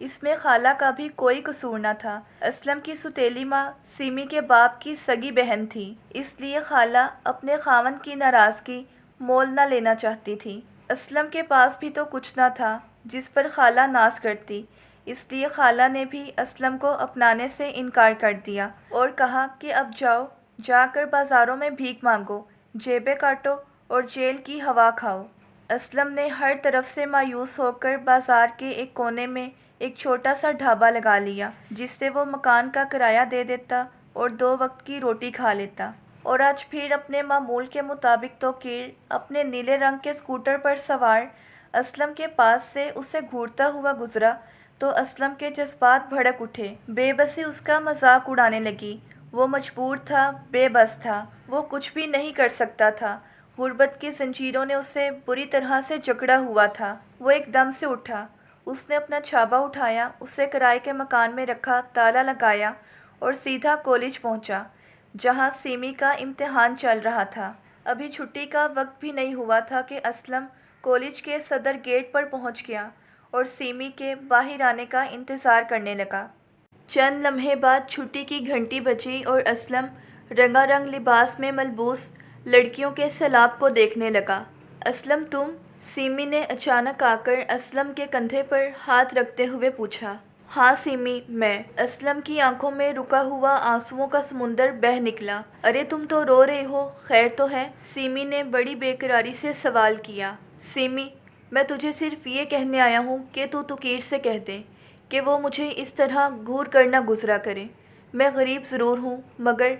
اس میں خالہ کا بھی کوئی قصور نہ تھا۔ اسلم کی سوتیلی ماں سیمی کے باپ کی سگی بہن تھی، اس لیے خالہ اپنے خاوند کی ناراضگی مول نہ لینا چاہتی تھی۔ اسلم کے پاس بھی تو کچھ نہ تھا جس پر خالہ ناز کرتی، اس لیے خالہ نے بھی اسلم کو اپنانے سے انکار کر دیا اور کہا کہ اب جاؤ، جا کر بازاروں میں بھیک مانگو، جیبیں کاٹو اور جیل کی ہوا کھاؤ۔ اسلم نے ہر طرف سے مایوس ہو کر بازار کے ایک کونے میں ایک چھوٹا سا ڈھابہ لگا لیا، جس سے وہ مکان کا کرایہ دے دیتا اور 2 وقت کی روٹی کھا لیتا۔ اور آج پھر اپنے معمول کے مطابق توقیر اپنے نیلے رنگ کے اسکوٹر پر سوار اسلم کے پاس سے اسے گھورتا ہوا گزرا تو اسلم کے جذبات بھڑک اٹھے۔ بے بسی اس کا مذاق اڑانے لگی۔ وہ مجبور تھا، بے بس تھا، وہ کچھ بھی نہیں کر سکتا تھا۔ غربت کی زنجیروں نے اسے بری طرح سے جکڑا ہوا تھا۔ وہ ایک دم سے اٹھا، اس نے اپنا چھابا اٹھایا، اسے کرائے کے مکان میں رکھا، تالا لگایا اور سیدھا کالج پہنچا، جہاں سیمی کا امتحان چل رہا تھا۔ ابھی چھٹی کا وقت بھی نہیں ہوا تھا کہ اسلم کالج کے صدر گیٹ پر پہنچ گیا اور سیمی کے باہر آنے کا انتظار کرنے لگا۔ چند لمحے بعد چھٹی کی گھنٹی بجی اور اسلم رنگا رنگ لباس میں ملبوس لڑکیوں کے سیلاب کو دیکھنے لگا۔ اسلم تم؟ سیمی نے اچانک آ کر اسلم کے کندھے پر ہاتھ رکھتے ہوئے پوچھا۔ ہاں سیمی، میں۔ اسلم کی آنکھوں میں رکا ہوا آنسوؤں کا سمندر بہہ نکلا۔ ارے تم تو رو رہے ہو، خیر تو ہے؟ سیمی نے بڑی بے قراری سے سوال کیا۔ سیمی، میں تجھے صرف یہ کہنے آیا ہوں کہ تو توقیر سے کہہ دے کہ وہ مجھے اس طرح گھور کر نہ گزرا کرے۔ میں غریب ضرور ہوں، مگر…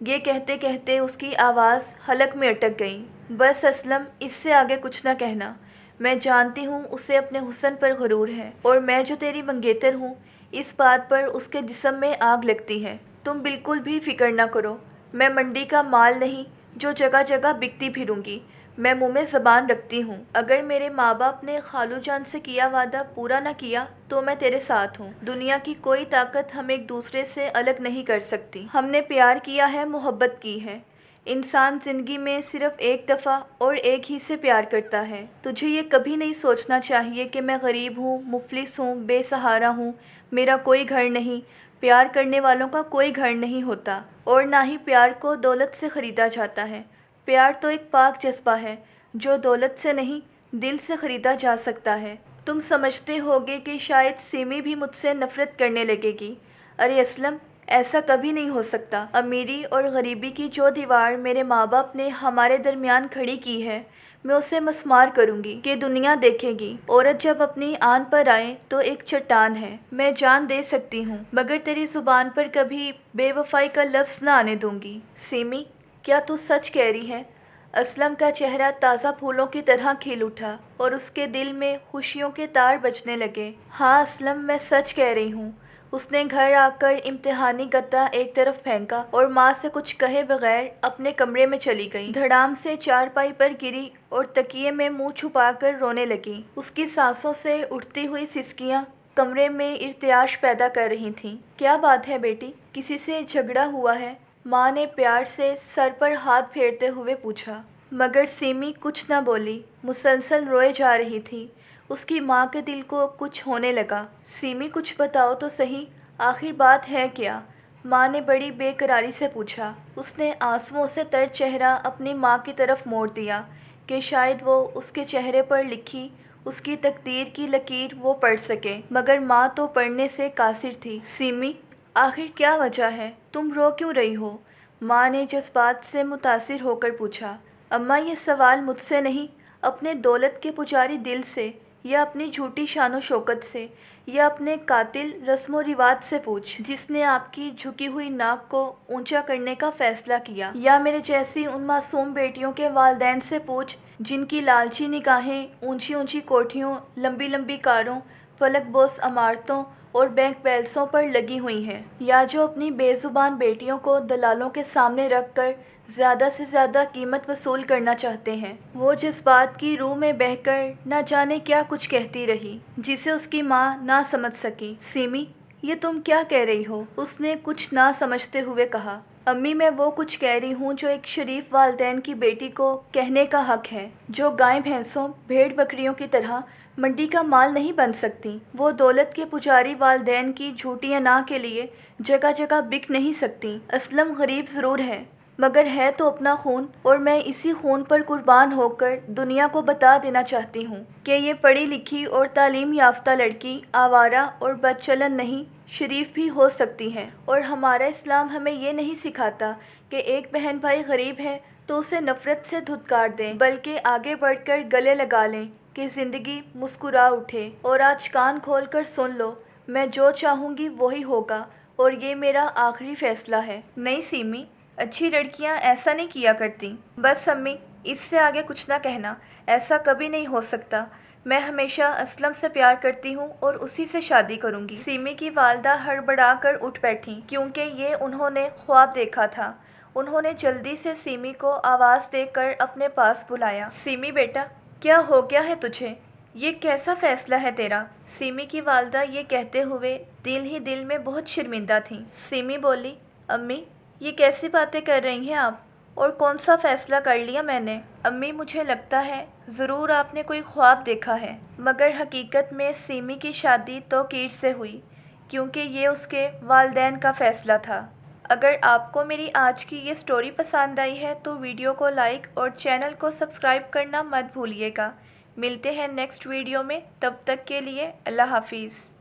یہ کہتے کہتے اس کی آواز حلق میں اٹک گئی۔ بس اسلم، اس سے آگے کچھ نہ کہنا۔ میں جانتی ہوں اسے اپنے حسن پر غرور ہے، اور میں جو تیری منگیتر ہوں، اس بات پر اس کے جسم میں آگ لگتی ہے۔ تم بالکل بھی فکر نہ کرو، میں منڈی کا مال نہیں جو جگہ جگہ بکتی پھروں گی۔ میں منہ میں زبان رکھتی ہوں۔ اگر میرے ماں باپ نے خالو جان سے کیا وعدہ پورا نہ کیا تو میں تیرے ساتھ ہوں۔ دنیا کی کوئی طاقت ہم ایک دوسرے سے الگ نہیں کر سکتی۔ ہم نے پیار کیا ہے، محبت کی ہے۔ انسان زندگی میں صرف ایک دفعہ اور ایک ہی سے پیار کرتا ہے۔ تجھے یہ کبھی نہیں سوچنا چاہیے کہ میں غریب ہوں، مفلس ہوں، بے سہارا ہوں، میرا کوئی گھر نہیں۔ پیار کرنے والوں کا کوئی گھر نہیں ہوتا، اور نہ ہی پیار کو دولت سے خریدا جاتا ہے۔ پیار تو ایک پاک جذبہ ہے جو دولت سے نہیں، دل سے خریدا جا سکتا ہے۔ تم سمجھتے ہوگے کہ شاید سیمی بھی مجھ سے نفرت کرنے لگے گی۔ ارے اسلم، ایسا کبھی نہیں ہو سکتا۔ امیری اور غریبی کی جو دیوار میرے ماں باپ نے ہمارے درمیان کھڑی کی ہے، میں اسے مسمار کروں گی کہ دنیا دیکھے گی۔ عورت جب اپنی آن پر آئے تو ایک چٹان ہے۔ میں جان دے سکتی ہوں، مگر تیری زبان پر کبھی بے وفائی کا لفظ نہ آنے دوں گی۔ سیمی، کیا تو سچ کہہ رہی ہے؟ اسلم کا چہرہ تازہ پھولوں کی طرح کھل اٹھا اور اس کے دل میں خوشیوں کے تار بجنے لگے۔ ہاں اسلم، میں سچ کہہ رہی ہوں۔ اس نے گھر آ کر امتحانی گدا ایک طرف پھینکا اور ماں سے کچھ کہے بغیر اپنے کمرے میں چلی گئی۔ دھڑام سے چارپائی پر گری اور تکیے میں منہ چھپا کر رونے لگی۔ اس کی سانسوں سے اٹھتی ہوئی سسکیاں کمرے میں ارتعاش پیدا کر رہی تھیں۔ کیا بات ہے بیٹی، کسی سے جھگڑا ہوا ہے؟ ماں نے پیار سے سر پر ہاتھ پھیرتے ہوئے پوچھا۔ مگر سیمی کچھ نہ بولی، مسلسل روئے جا رہی تھی۔ اس کی ماں کے دل کو کچھ ہونے لگا۔ سیمی، کچھ بتاؤ تو صحیح، آخر بات ہے کیا؟ ماں نے بڑی بے قراری سے پوچھا۔ اس نے آنسوؤں سے تر چہرہ اپنی ماں کی طرف موڑ دیا کہ شاید وہ اس کے چہرے پر لکھی اس کی تقدیر کی لکیر وہ پڑھ سکے، مگر ماں تو پڑھنے سے قاصر تھی۔ سیمی، آخر کیا وجہ ہے؟ تم رو کیوں رہی ہو؟ ماں نے جذبات سے متاثر ہو کر پوچھا۔ اماں، یہ سوال مجھ سے نہیں، اپنے دولت کے پجاری دل سے، یا اپنی جھوٹی شان و شوکت سے، یا اپنے قاتل رسم و رواج سے پوچھ جس نے آپ کی جھکی ہوئی ناک کو اونچا کرنے کا فیصلہ کیا، یا میرے جیسی ان معصوم بیٹیوں کے والدین سے پوچھ جن کی لالچی نگاہیں اونچی اونچی کوٹھیوں، لمبی لمبی کاروں، فلک بوس عمارتوں اور بینک بیلنسوں پر لگی ہوئی ہیں، یا جو اپنی بے زبان بیٹیوں کو دلالوں کے سامنے رکھ کر زیادہ سے زیادہ قیمت وصول کرنا چاہتے ہیں۔ وہ جذبات کی روح میں بہہ کر نہ جانے کیا کچھ کہتی رہی جسے اس کی ماں نہ سمجھ سکی۔ سیمی، یہ تم کیا کہہ رہی ہو؟ اس نے کچھ نہ سمجھتے ہوئے کہا۔ امی، میں وہ کچھ کہہ رہی ہوں جو ایک شریف والدین کی بیٹی کو کہنے کا حق ہے، جو گائے بھینسوں، بھیڑ بکریوں کی طرح منڈی کا مال نہیں بن سکتی۔ وہ دولت کے پجاری والدین کی جھوٹی انا کے لیے جگہ جگہ بک نہیں سکتی۔ اسلم غریب ضرور ہے مگر ہے تو اپنا خون، اور میں اسی خون پر قربان ہو کر دنیا کو بتا دینا چاہتی ہوں کہ یہ پڑھی لکھی اور تعلیم یافتہ لڑکی آوارہ اور بد چلن نہیں، شریف بھی ہو سکتی ہے۔ اور ہمارا اسلام ہمیں یہ نہیں سکھاتا کہ ایک بہن بھائی غریب ہے تو اسے نفرت سے دھتکار دیں، بلکہ آگے بڑھ کر گلے لگا لیں کہ زندگی مسکرا اٹھے۔ اور آج کان کھول کر سن لو، میں جو چاہوں گی وہی ہوگا، اور یہ میرا آخری فیصلہ ہے۔ نہیں سیمی، اچھی لڑکیاں ایسا نہیں کیا کرتی۔ بس امی، اس سے آگے کچھ نہ کہنا، ایسا کبھی نہیں ہو سکتا۔ میں ہمیشہ اسلم سے پیار کرتی ہوں اور اسی سے شادی کروں گی۔ سیمی کی والدہ ہڑبڑا کر اٹھ بیٹھیں کیونکہ یہ انہوں نے خواب دیکھا تھا۔ انہوں نے جلدی سے سیمی کو آواز دے کر اپنے پاس بلایا۔ سیمی بیٹا، کیا ہو گیا ہے تجھے؟ یہ کیسا فیصلہ ہے تیرا؟ سیمی کی والدہ یہ کہتے ہوئے دل ہی دل میں بہت شرمندہ تھیں۔ سیمی بولی، امی یہ کیسی باتیں کر رہی ہیں آپ؟ اور کون سا فیصلہ کر لیا میں نے؟ امی مجھے لگتا ہے ضرور آپ نے کوئی خواب دیکھا ہے، مگر حقیقت میں سیمی کی شادی توقیر سے ہوئی کیونکہ یہ اس کے والدین کا فیصلہ تھا۔ اگر آپ کو میری آج کی یہ سٹوری پسند آئی ہے تو ویڈیو کو لائک اور چینل کو سبسکرائب کرنا مت بھولیے گا۔ ملتے ہیں نیکسٹ ویڈیو میں، تب تک کے لیے اللہ حافظ۔